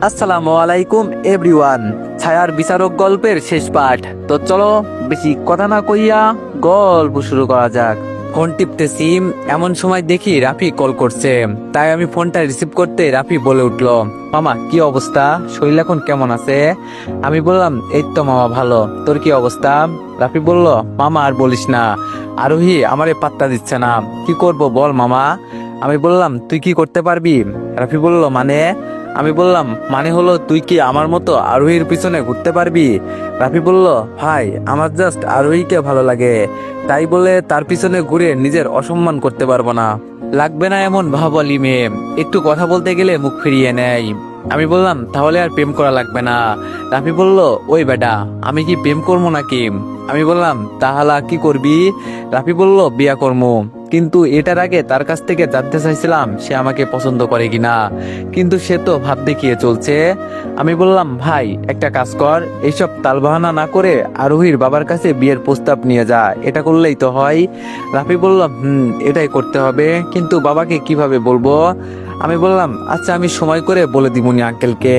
আসসালামু আলাইকুম এভরিওয়ান। ছায়ার বিচারক গল্পের শেষ পাঠ। তো চলো বেশি কথা না কইয়া গল্প শুরু করা যাক। ফোন টিপতেছি, এমন সময় দেখি রাফি কল করছে। তাই আমি ফোনটা রিসিভ করতে রাফি বলে উঠলো, মামা কি অবস্থা, শরীর এখন কেমন আছে? আমি বললাম, এই তো মামা ভালো, তোর কি অবস্থা? রাফি বলল, মামা আর বলিস না, আরোহী আমারে পাত্তা দিচ্ছে না, কি করব বল মামা। আমি বললাম, তুই কি করতে পারবি? রাফি বলল, মানে? আমি বললাম, মানে হলো তুই কি আমার মতো আরোহীর পিছনে ঘুরতে পারবি? রাফি বলল, ভাই আমার জাস্ট আরোহীকে ভালো লাগে, তাই বলে তার পিছনে ঘুরে নিজের অসম্মান করতে পারবো না। লাগবে না এমন ভাবলি মেয়ে, একটু কথা বলতে গেলে মুখ ফিরিয়ে নেয়। আমি বললাম, তাহলে আর প্রেম করা লাগবে না। রাফি বলল, ওই বেটা আমি কি প্রেম করবো নাকি? আমি বললাম, তাহলে কি করবি? রাফি বলল, বিয়া করবো। কিন্তু এটার আগে তার কাছ থেকে জানতে চাইছিলাম সে আমাকে পছন্দ করে কিনা, কিন্তু সে তো ভাব দেখিয়ে চলছে। আমি বললাম, ভাই একটা কাজ কর, এইসব তালবাহানা না করে আরোহীর বাবার কাছে বিয়ের প্রস্তাব নিয়ে যা, এটা করলেই তো হয়। রাফি বলল, এটাই করতে হবে, কিন্তু বাবাকে কিভাবে বলবো? আমি বললাম, আচ্ছা আমি সময় করে বলে দিবনি আঙ্কেলকে।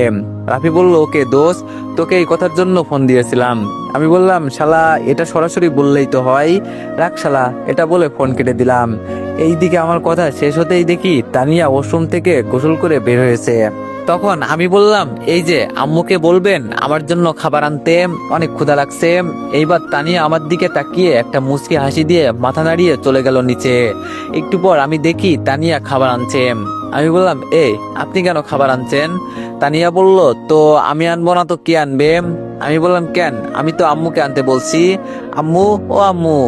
রাফি বলল, ওকে দোস্ত, তোকে এই কথার জন্য ফোন দিয়েছিলাম। আমি বললাম, শালা এটা সরাসরি বললেই তো হয়, রাখ শালা, এটা বলে ফোন কেটে দিলাম। এইদিকে আমার কথা শেষ হতেই দেখি তানিয়া ওয়াশরুম থেকে গোসল করে বের হয়েছে। তখন আমি বললাম, এই যে আম্মুকে বলবেন আমার জন্য খাবার আনতে, অনেক ক্ষুধা লাগছে। এইবার তানিয়া আমার দিকে তাকিয়ে একটা মুচকি হাসি দিয়ে মাথা নাড়িয়ে চলে গেল নিচে। একটু পর আমি দেখি তানিয়া খাবার আনছে। আমি বললাম, আপনি কেন খাবার আনছেন? তানিয়া বলল, তো আমি আনবো না তো কে আনবে? আমি বললাম, কেন, আমি তো আম্মুকে আনতে বলছি। আম্মু, ও আম্মু।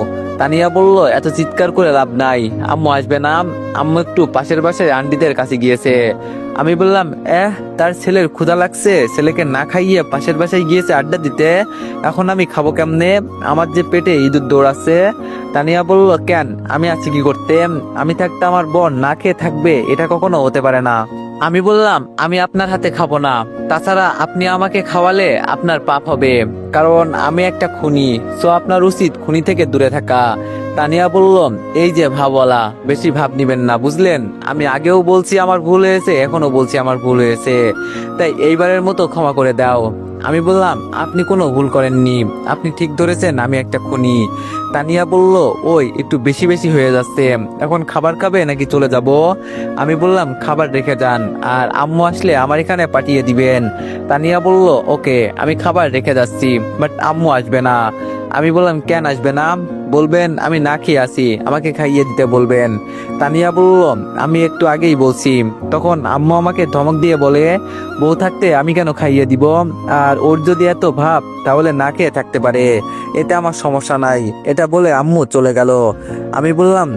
তানিয়া বলল, এত চিৎকার করে লাভ নাই, আম্মু আসবে না, আম্মু একটু পাশের বাসায় আন্টিদের কাছে গিয়েছে। আমি বললাম, তার ছেলের ক্ষুধা লাগছে, ছেলেকে না খাইয়ে পাশের বাসায় গিয়েছে আড্ডা দিতে, এখন আমি খাবো কেমনে? আমার যে পেটে ইঁদুর দৌড়াচ্ছে। তানিয়া বলল, কেন, আমি আছি কি করতে? আমি থাকতে আমার বোন না খেয়ে থাকবে, এটা কখনো হতে পারে না। আমি বললাম, আমি আপনার হাতে খাবো না, তাছাড়া আপনি আমাকে খাওয়ালে আপনার পাপ হবে, কারণ আমি একটা খুনি, সো আপনার উচিত খুনি থেকে দূরে থাকা। তানিয়া বলল, এই যে ভাবওয়ালা, বেশি ভাব নিবেন না বুঝলেন, আমি আগেও বলছি আমার ভুল হয়েছে, এখনো বলছি আমার ভুল হয়েছে, তাই এইবারের মতো ক্ষমা করে দাও। আমি বললাম, আপনি কোনো ভুল করেননি, আপনি ঠিক ধরেছেন আমি একটা খুনি। তানিয়া বলল, ওই একটু বেশি বেশি হয়ে যাচ্ছে, এখন খাবার খাবে নাকি চলে যাব? আমি বললাম, খাবার রেখে যান, আর আম্মু আসলে আমার এখানে পাঠিয়ে দিবেন। তানিয়া বলল, ওকে, আমি খাবার রেখে যাচ্ছি, বাট আম্মু আসবে না। আমি বললাম, কেন আসবে না? বলবেন আমি না খেয়ে আছি, আমাকে খাইয়ে দিতে বলবেন। তানিয়া বলল, আমি একটু আগেই বলছি। তখন আম্মু আমাকে ধমক দিয়ে বলে, বউ থাকতে আমি কেন খাইয়ে দিব, আর ওর যদি এত ভাব তাহলে না খেয়ে থাকতে পারে, এতে আমার সমস্যা নাই, এটা বলে আম্মু চলে গেল। আমি বললাম,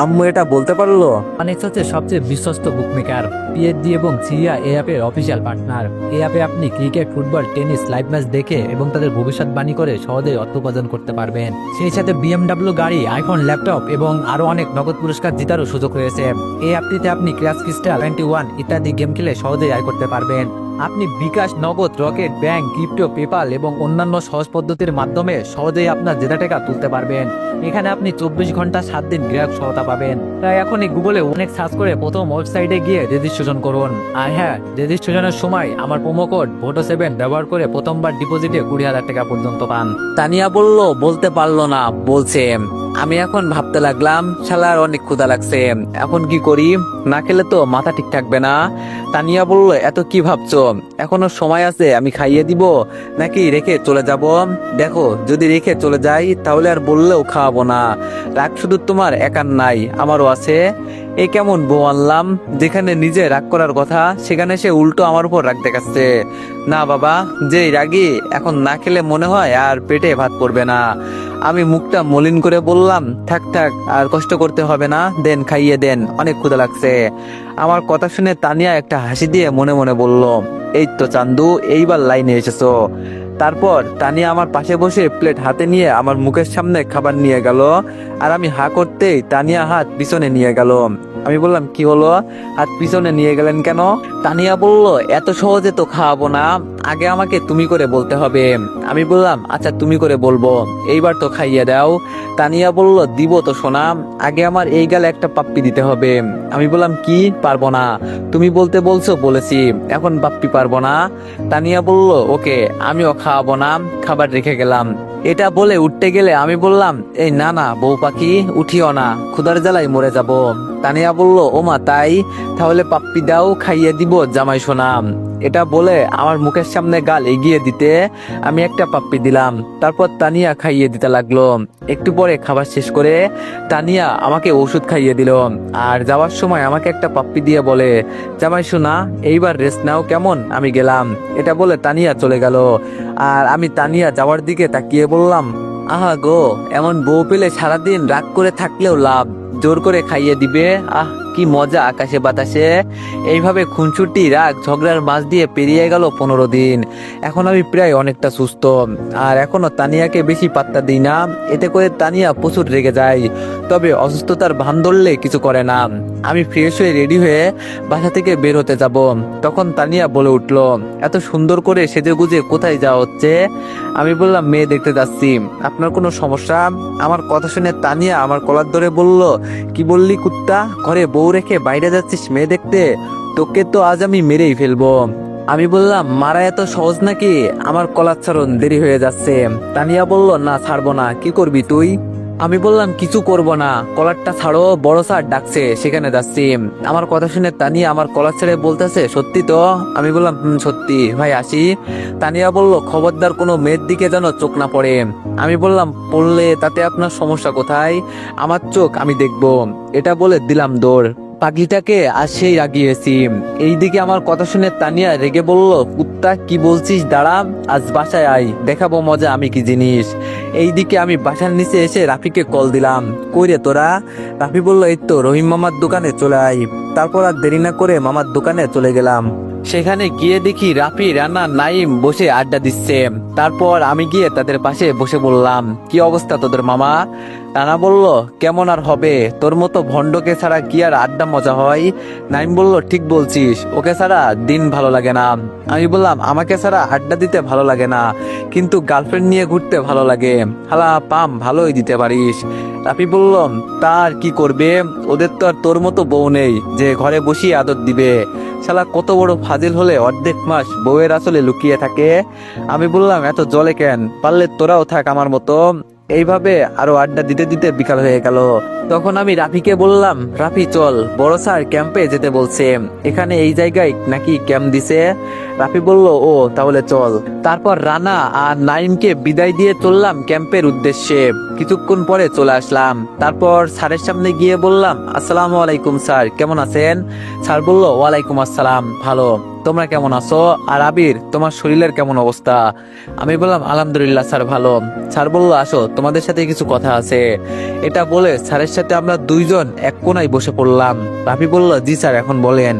আম্মু এটা বলতে পারলো? অনেক হচ্ছে সবচেয়ে বিশ্বস্ত বুকমেকার, পিএসজি এবং সিরিয়া এই অ্যাপের অফিসিয়াল পার্টনার। এই অ্যাপে আপনি cricket, football, tennis live match দেখে এবং তাদের ভবিষ্যৎবাণী করে সহজেই অর্থ উপার্জন করতে পারবেন। সেই সাথে বিএমডব্লিউ গাড়ি, আইফোন, ল্যাপটপ এবং আরো অনেক নগদ পুরস্কার জেতারও সুযোগ রয়েছে। এই অ্যাপটিতে আপনি ক্র্যাশ ক্রিস্টাল 21 ইত্যাদি গেম খেলে সহজেই আয় করতে পারবেন। আপনি বিকাশ, নগদ, রকেট, ব্যাংক, ক্রিপ্টো, পেপাল এবং অন্যান্য সহজ পদ্ধতির মাধ্যমে সহজেই আপনার জেতা টাকা তুলতে পারবেন। এখানে আপনি 24 ঘন্টা 7 দিন গ্রাহক সহায়তা পাবেন। তাই এখনই গুগলে অনেক সার্চ করে প্রথম ওয়েবসাইটে গিয়ে রেজিস্ট্রেশন করুন। আর হ্যাঁ, রেজিস্ট্রেশনের সময় আমার প্রোমো কোড VOTO7 ব্যবহার করে প্রথমবার ডিপোজিটে 20,000 টাকা পর্যন্ত পান। তানিয়া বলল, বলতে পারলো না, বলছে। আমি এখন ভাবতে লাগলাম, শালার অনেক ক্ষুধা লাগছে, এখন কি করি, না খেলে তো মাথা ঠিক থাকবে না। তানিয়া বলল, এত কি ভাবছো, এখনো সময় আছে, আমি খাইয়ে দিব নাকি রেখে চলে যাব? দেখো, যদি রেখে চলে যাই তাহলে আর বললেও খাওয়াবো না, রাগ শুধু তোমার একার নাই, আমারও আছে। এই কেমন বউ আনলাম, যেখানে নিজে রাগ করার কথা সেখানে সে উল্টো আমার উপর রাগ দেখাচ্ছে। না বাবা, যেই রাগী, এখন না খেলে মনে হয় আর পেটে ভাত পড়বে না। আমি মুখটা মলিন করে বললাম, থাক থাক, আর কষ্ট করতে হবে না, দেন খাইয়ে দেন, অনেক ক্ষুধা লাগছে। আমার কথা শুনে তানিয়া একটা হাসি দিয়ে মনে মনে বলল, এই তো চান্দু, এইবার লাইনে এসেছো। তারপর তানিয়া আমার পাশে বসে প্লেট হাতে নিয়ে আমার মুখের সামনে খাবার নিয়ে গেল, আর আমি হা করতেই তানিয়া হাত পিছনে নিয়ে গেল। আমি বললাম কি হলো, হাত পিছনে নিয়ে গেলেন কেন? তানিয়া বলল এত সহজে তো খাওয়াবো না, আগে আমাকে তুমি করে বলতে হবে। আমি বললাম আচ্ছা তুমি করে বলবো, এইবার তো খাইয়ে দাও। তানিয়া বলল দিব তো সোনা, আগে আমার এই গালে একটা পাপ্পি দিতে হবে। আমি বললাম কি পারবো না, তুমি বলতে বলছো বলেছি, এখন পাপ্পি পারবো না। তানিয়া বলল ওকে আমিও খাওয়াবো না, খাবার রেখে গেলাম। এটা বলে উঠতে গেলে আমি বললাম এই না না বউ পাখি উঠিও না, ক্ষুধার জ্বালায় মরে যাব। তানিয়া বলল ওমা তাই, তাহলে পাপ্পি দাও খাইয়ে দিব জামাই সোনা। এটা বলে আমার মুখের সামনে গাল এগিয়ে দিতে আমি একটা পাপ্পি দিলাম, তারপর তানিয়া খাইয়ে দিতে লাগলো। একটু পরে খাবার শেষ করে তানিয়া আমাকে ওষুধ খাইয়ে দিল, আর যাওয়ার সময় আমাকে একটা পাপ্পি দিয়ে বলে জামাই সোনা এইবার রেস্ট নাও কেমন। আমি গেলাম। এটা বলে তানিয়া চলে গেল, আর আমি তানিয়া যাওয়ার দিকে তাকিয়ে বললাম আহা গো, এমন বউ পেলে সারাদিন রাগ করে থাকলেও লাভ, জোর করে খাইয়ে দিবে। আহ কি মজা আকাশে বাতাসে। এইভাবে খুনসুটি রাগ ঝগড়ার মাঝ দিয়ে পেরিয়ে গেল 15 দিন। এখন আমি প্রায় অনেকটা সুস্থ, আর এখনো তানিয়াকে বেশি পাত্তা দিই না, এতে করে তানিয়া প্রচুর রেগে যায়। তবে অসুস্থতার ভান ধরলে কিছু করে না। আমি ফ্রেশ হয়ে রেডি হয়ে বাসা থেকে বের হতে যাব, তখন তানিয়া বলে উঠলো এত সুন্দর করে সেজে গুজে কোথায় যাওয়া হচ্ছে? আমি বললাম মেয়ে দেখতে যাচ্ছি। আপনার কোনো সমস্যা? আমার কথা শুনে তানিয়া আমার কলার ধরে বলল কি বললি কুত্তা, ঘরে বউ রেখে বাইরে যাচ্ছিস মেয়ে দেখতে? তোকে তো আজ আমি মেরেই ফেলবো। আমি বললাম মারা এত সহজ নাকি? আমার কলার ছাড়ন দেরি হয়ে যাচ্ছে। তানিয়া বলল না ছাড়বো না, কি করবি তুই? আমি বললাম কিছু করব না, কলারটা ছাড়ো, বড় স্যার ডাকছে সেখানে যাচ্ছি। আমার কথা শুনে তানিয়া আমার কলার ছেড়ে বলতেছে সত্যি তো? আমি বললাম সত্যি ভাই আসি। তানিয়া বলল খবরদার কোনো মেয়ের দিকে যেন চোখ না পড়ে। আমি বললাম পড়লে তাতে আপনার সমস্যা কোথায়? আমার চোখ আমি দেখবো। এটা বলে দিলাম দৌড়। পাখিটাকে আর সেই রাগিয়েছি। এইদিকে আমার কথা শুনে তানিয়া রেগে বলল কুত্তা কি বলছিস, দাঁড়া আজ বাসায় আয়, দেখাবো মজা আমি কি জিনিস। এইদিকে আমি বাসার নিচে এসে রাফিকে কল দিলাম, কই রে তোরা? রাফি বলল এই তো রহিম মামার দোকানে চলে আয়। তারপর আর দেরি না করে মামার দোকানে চলে গেলাম। সেখানে গিয়ে দেখি রাফি, রানা, নাইম বসে আড্ডা দিচ্ছে। তারপর আমি গিয়ে তাদের পাশে বসে বললাম কি অবস্থা তোদের মামা? রানা বলল কেমন আর হবে, তোর মতো ভণ্ডকে ছাড়া কি আর আড্ডা মজা হয়? নাইম বলল ঠিক বলছিস, ওকে ছাড়া দিন ভালো লাগে না। আমি বললাম আমাকে ছাড়া আড্ডা দিতে ভালো লাগে না, কিন্তু গার্লফ্রেন্ড নিয়ে ঘুরতে ভালো লাগে। হালা পাম ভালোই দিতে পারিস। রাফি বলল তার কি করবে, ওদের তো আর তোর মতো বউ নেই যে ঘরে বসিয়ে আদর দিবে। শালা কত বড় ফাজিল হলে অর্ধেক মাস বউয়ের আসলে লুকিয়ে থাকে। আমি বললাম এত জলে কেন, পারলে তোরাও থাক আমার মতো। এইভাবে আরো আড্ডা দিতে দিতে বিকাল হয়ে গেল। তখন আমি রাফিকে বললাম রাফি চল, বড় স্যার ক্যাম্পে যেতে বলছে, এখানে এই জায়গায় নাকি ক্যাম্প দিছে। রাফি বলল ও তাহলে চল। তারপর রানা আর নাইমকে বিদায় দিয়ে চললাম ক্যাম্পের উদ্দেশ্যে। কিছুক্ষণ পরে চলে আসলাম। তারপর স্যারের সামনে গিয়ে বললাম আসসালামু আলাইকুম স্যার, কেমন আছেন? স্যার বলল ওয়ালাইকুম আসসালাম, ভালো, তোমরা কেমন আছো? আর আবির তোমার শরীরের কেমন অবস্থা? আমি বললাম আলহামদুলিল্লাহ স্যার ভালো। স্যার বলল আসো তোমাদের সাথে কিছু কথা আছে। এটা বলে স্যারের সাথে আমরা দুইজন এক কোনায় বসে পড়লাম। রাফি বলল জি স্যার এখন বলেন।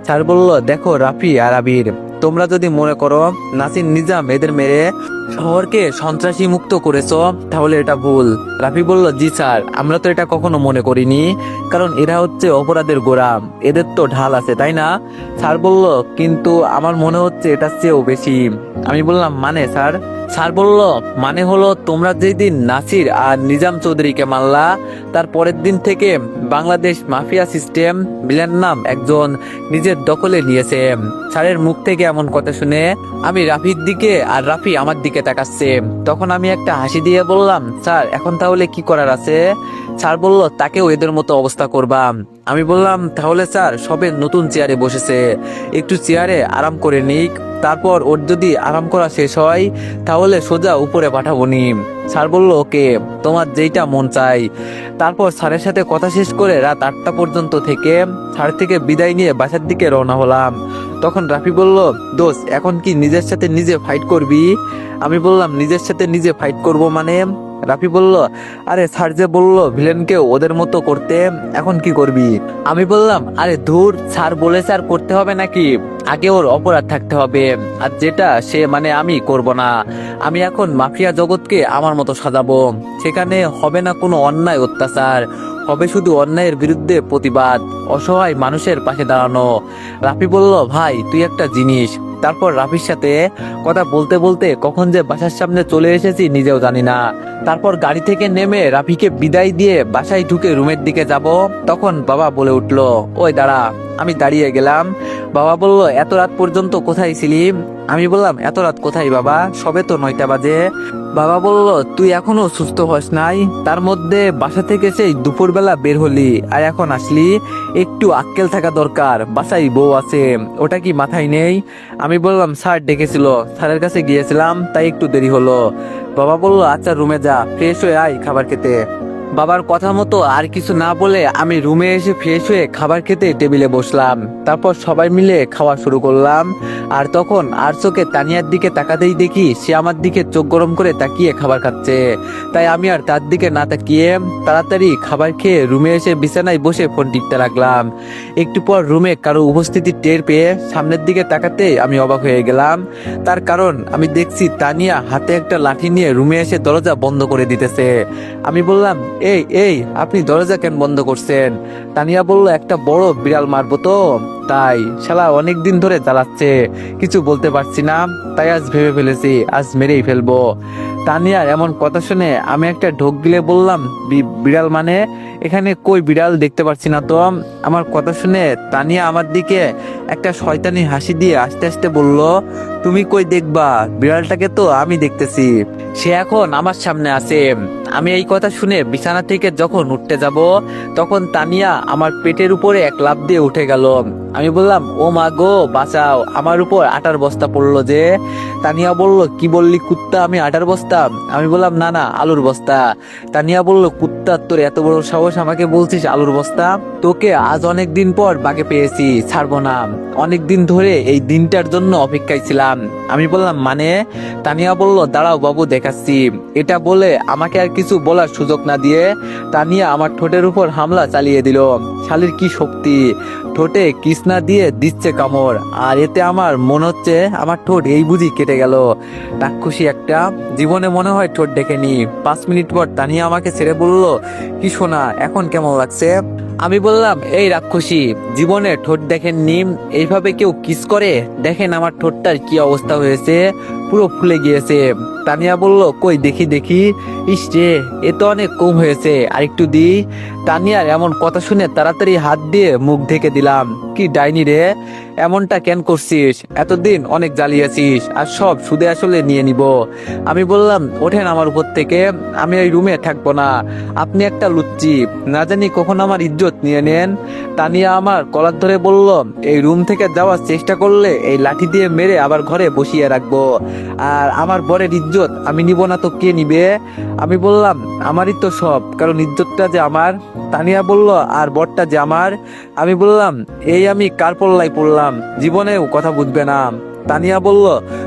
স্যার বলল দেখো রাফি আর আবির, তোমরা যদি মনে করো নাসির নিজাম এদের মেরে শহরকে সন্ত্রাসী মুক্ত করেছো তাহলে এটা ভুল। রাফি বলল জি স্যার, আমরা তো এটা কখনো মনে করিনি, কারণ এরা হচ্ছে অপরাধের গোড়া, এদের তো ঢাল আছে তাই না? স্যার বলল কিন্তু আমার মনে হচ্ছে এটার চেয়েও বেশি। আমি বললাম মানে স্যার? স্যার বলল মানে হলো তোমরা যেদিন নাসির আর নিজাম চৌধুরীকে মারলা, তার পরের দিন থেকে বাংলাদেশ মাফিয়া সিস্টেম ভিলেন নাম একজন নিজের দখলে নিয়েছে। স্যারের মুখ থেকে এমন কথা শুনে আমি রাফির দিকে আর রাফি আমার দিকে তাকাচ্ছে। তখন আমি একটা হাসি দিয়ে বললাম স্যার এখন তাহলে কি করার আছে? স্যার বলল তাকেও এদের মতো অবস্থা করবা। আমি বললাম তাহলে স্যার সবে নতুন চেয়ারে বসেছে, একটু চেয়ারে আরাম করে নিক, তারপর ওর যদি আরাম করা শেষ হয় তাহলে সোজা উপরে পাঠাবো নি। স্যার বলল ওকে, তোমার যেইটা মন চাই। তারপর স্যারের সাথে কথা শেষ করে রাত 8টা পর্যন্ত থেকে স্যার থেকে বিদায় নিয়ে বাসার দিকে রওনা হলাম। তখন রাফি বলল দোস্ত এখন কি নিজের সাথে নিজে ফাইট করবি? আমি বললাম নিজের সাথে নিজে ফাইট করব মানে? রাফি বলল আরে স্যার যে বললো ভিলেনকে ওদের মতো করতে, এখন কি করবি? আমি বললাম আরে ধুর, স্যার বলেছে আর করতে হবে নাকি? আগে ওর অপরাধ থাকতে হবে, আর যেটা সে মানে আমি করব না। আমি এখন মাফিয়া জগৎকে আমার মতো সাজাবো, সেখানে হবে না কোনো অন্যায় অত্যাচার, হবে শুধু অন্যায়ের বিরুদ্ধে প্রতিবাদ, অসহায় মানুষের পাশে দাঁড়ানো। রাফি বলল, ভাই তুই একটা জিনিস। তারপর রাফির সাথে কথা বলতে বলতে কখন যে বাসার সামনে চলে এসেছি নিজেও জানি না। তারপর গাড়ি থেকে নেমে রাফিকে বিদায় দিয়ে বাসায় ঢুকে রুমের দিকে যাব, তখন বাবা বলে উঠলো, ওই দাঁড়া। আমি দাঁড়িয়ে গেলাম। বাবা বলল, এত রাত পর্যন্ত কোথায় ছিলি? আমি বললাম, এত রাত কোথায় বাবা, সবে তো 9টা বাজে। বাবা বলল, তুই এখনো সুস্থ হস নাই? তার মধ্যে বাসা থেকে সেই দুপুরবেলা বের হলি আর এখন আসলি? একটু আক্কেল থাকা দরকার, বাসায় বউ আছে, ওটা কি মাথায় নেই? আমি বললাম, স্যার ডেকেছিল, স্যারের কাছে গিয়েছিলাম, তাই একটু দেরি হলো। বাবা বলল, আচ্ছা রুমে যা, ফ্রেশ হয়ে আয় খাবার খেতে। বাবার কথা মতো আর কিছু না বলে আমি রুমে এসে ফ্রেশ হয়ে খাবার খেতে টেবিলে বসলাম। তারপর সবাই মিলে খাওয়া শুরু করলাম। আর তখন আর চোখে তানিয়ার দিকে তাকাতেই দেখি সে আমার দিকে চোখ গরম করে তাকিয়ে খাবার খাচ্ছে। তাই আমি আর তার দিকে না তাকিয়ে তাড়াতাড়ি খাবার খেয়ে রুমে এসে বিছানায় বসে ফোন টিপতে লাগলাম। একটু পর রুমে কারো উপস্থিতি টের পেয়ে সামনের দিকে তাকাতে আমি অবাক হয়ে গেলাম। তার কারণ আমি দেখছি তানিয়া হাতে একটা লাঠি নিয়ে রুমে এসে দরজা বন্ধ করে দিতেছে। আমি বললাম, এই এই আপনি দরজা কেন বন্ধ করছেন? তানিয়া বলল, একটা বড় বিড়াল মারবো তো, তাই শালা অনেকদিন ধরে জ্বালাচ্ছে, কিছু বলতে পারছি না, তাই আজ ভেবে ফেলেছি আজ মেরেই ফেলবো। তানিয়ার এমন কথা শুনে আমি একটা ঢোক গিলে বললাম, বিড়াল মানে? এখানে কই বিড়াল দেখতে পাচ্ছি না তো। আমার কথা শুনে তানিয়া আমার দিকে একটা শয়তানি হাসি দিয়ে আস্তে আস্তে বলল, তুমি কই দেখবা, বিড়ালটাকে তো আমি দেখতেছি, সে এখন আমার সামনে আছে। আমি এই কথা শুনে বিছানা থেকে যখন উঠতে যাব, তখন তানিয়া আমার পেটের উপরে এক লাফ দিয়ে উঠে গেল। আমি বললাম, ও মা গো বাঁচাও, আমার উপর আটার বস্তা পড়লো যে। তানিয়া বলল, কি বললি কুত্তা, আমি আটার বস্তা? আমি বললাম, না না আলুর বস্তা। তানিয়া বলল, কুত্তা, তোর এত বড় সাহস, আমাকে বলছিস আলুর বস্তা? তোকে আজ অনেক দিন পর বাগে পেয়েছি, ছাড়বো না, অনেক দিন ধরে এই দিনটার জন্য অপেক্ষায় ছিলাম। আমি বললাম, মানে? তানিয়া বলল, দাঁড়াও বাবু দেখাচ্ছি। এটা বলে আমাকে আর কিছু বলার সুযোগ না দিয়ে তানিয়া আমার ঠোঁটের উপর হামলা চালিয়ে দিল। শালির কি শক্তি, ঠোঁটে কৃষ্ণা দিয়ে দিচ্ছে কামড়, আর এতে আমার মনে হচ্ছে আমার ঠোঁট এই বুঝি কেটে গেল। রাক্ষসী একটা, জীবনে মনে হয় ঠোঁট দেখেনি। 5 মিনিট পর তানিয়া আমাকে ছেড়ে বলল, কি শোনা, এখন কেমন লাগছে? আমি বললাম, এই রাক্ষসী, জীবনে ঠোঁট দেখেননি, এইভাবে কেউ কিস করে? দেখেন আমার ঠোঁটটার কি অবস্থা হয়েছে, পুরো ফুলে গিয়েছে। তানিয়া বলল, কই দেখি দেখি। ইস রে, এ তো অনেক কম হয়েছে, আর একটু দি। তানিয়ার এমন কথা শুনে তাড়াতাড়ি হাত দিয়ে মুখ ঢেকে দিলাম। কি ডাইনি রে, এমনটা কেন করছিস? এতদিন অনেক জ্বালিয়েছিস, আর সব সুদে আসলে নিয়ে নিব। আমি বললাম, ওঠেন আমার উপর থেকে, আমি এই রুমে থাকবো না, আপনি একটা লুচ্চি, না জানি কখন আমার ইজ্জত নিয়ে নেন। তানিয়া আমার কলার ধরে বলল, এই রুম থেকে যাওয়ার চেষ্টা করলে এই লাঠি দিয়ে মেরে আবার ঘরে বসিয়ে রাখবো, আর আমার বরের ইজ্জত আমি নিব না তো কে নিবে? আমি বললাম, আমারই তো সব, কারণ ইজ্জতটা যে আমার। তানিয়া বলল, আর বরটা যে আমার। আমি বললাম, এই আমি কার পাল্লায় পড়লাম, জীবনেও কথা বুঝবে না। তানিয়া বলল,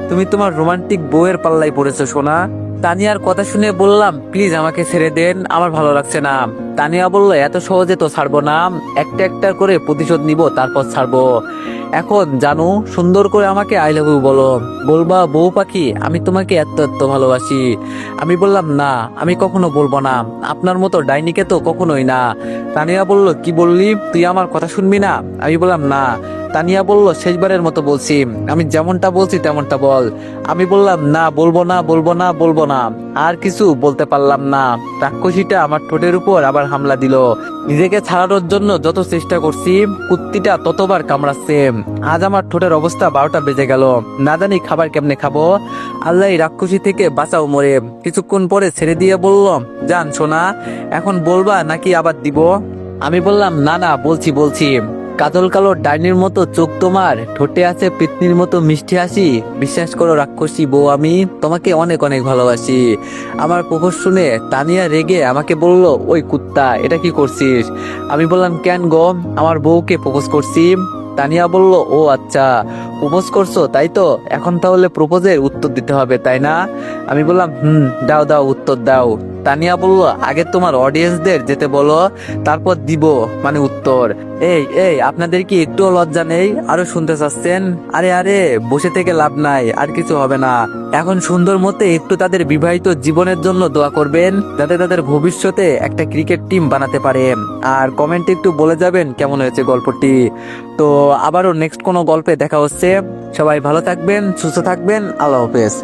তুমি তোমার রোমান্টিক বউয়ের পাল্লায় পড়েছো সোনা। তানিয়ার কথা শুনে বললাম, প্লিজ আমাকে ছেড়ে দেন, আমার ভালো লাগছে না। তানিয়া বলল, এত সহজে তো ছাড়বো না, একটা একটা করে প্রতিশোধ নিব, তারপর ছাড়বো। এখন জানো, সুন্দর করে আমাকে আই লাভ ইউ বলো, বলবা বউ পাখি আমি তোমাকে এত এত ভালোবাসি। আমি বললাম, না আমি কখনো বলবো না, আপনার মতো ডাইনিকে তো কখনোই না। তানিয়া বলল, কি বললি, তুই আমার কথা শুনবি না? আমি বললাম, না। তানিয়া বলল, শেষবারের মতো বলছি, আমি যেমনটা বলছি তেমনটা বল। আমি বললাম, না বলবো না বলবো না বলবো না। আর কিছু বলতে পারলাম না। রাক্ষসীটা আমার ঠোঁটের উপর আবার হামলা দিল। নিজেকে ছাড়ানোর জন্য যত চেষ্টা করছি, কুত্তিটা ততবার কামড়াচ্ছে। আজ আমার ঠোঁটের অবস্থা 12টা বেজে গেল, না জানি খাবার কেমনে খাবো। আল্লাহ এই রাক্ষসী থেকে বাঁচাও মরে। কিছুক্ষণ পরে ছেড়ে দিয়ে বলল, জান সোনা, এখন বলবা নাকি আবার দিব? আমি বললাম, না না বলছি বলছি। কাজল কালো ডাইনির মতো চোখ তোমার, ঠোঁটে আছে পেতনির মতো মিষ্টি হাসি। বিশ্বাস করো রাক্ষসী বউ, আমি তোমাকে অনেক অনেক ভালোবাসি। আমার প্রপোজ শুনে তানিয়া রেগে আমাকে বলল, ওই কুত্তা, এটা কি করছিস? আমি বললাম, কেন গো, আমার বউকে প্রপোজ করছি। তানিয়া বলল, ও আচ্ছা, প্রপোজ করছো তাই তো, এখন তাহলে প্রপোজের উত্তর দিতে হবে তাই না? আমি বললাম, দাও দাও উত্তর দাও। তানিয়া বলল, আগে তোমার অডিয়েন্সদের যেতে বলো, তারপর দিব মানে উত্তর। এই আপনাদের কি একটু লজ্জা নেই? আরো শুনতে চাচ্ছেন? আরে আরে বসে থেকে লাভ নাই, আর কিছু হবে না। এখন সুন্দর মতে একটু তাদের বিবাহিত জীবনের জন্য দোয়া করবেন, যাতে তাদের ভবিষ্যতে একটা ক্রিকেট টিম বানাতে পারে। আর কমেন্টে একটু বলে যাবেন কেমন হয়েছে গল্পটি। তো আবারও নেক্সট কোনো গল্পে দেখা হচ্ছে। সবাই ভালো থাকবেন, সুস্থ থাকবেন, আল্লাহ হাফেজ।